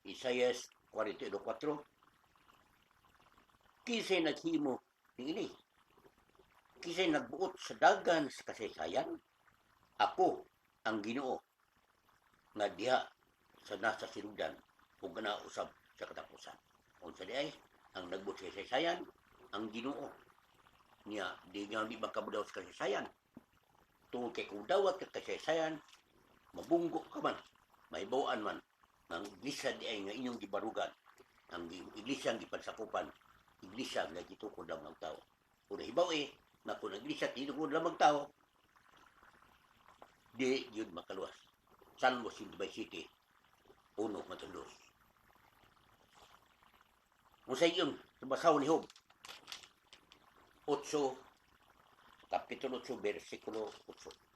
Isaias 42:4. Kisay naghimo niini. Kisay nagbuot sa dagan sa kasaysayan. Ako ang Ginoo nga diha sa nasa sinudan ug ganausab sa katapusan. Unsa di ay ang nagbuot sa kasaysayan ang Ginoo niya di nga di makabudaw sa kasaysayan. Tungod kay kung dawat ka kasaysayan, mabunggo ka man, mahibaw-an man, ang iglesia di ay nga inyong gibarugan, ang iglesia ang gipansakupan, iglesia nga gitukod lang ng tao. Kung nahibaw na kung ang iglesia titukod lang ng tao, di yun makaluwas. Salmo 25:7, 1-2. Kung sa iyon, nabasaw ni Job, 8, Kapitulo 8, versikulo 8.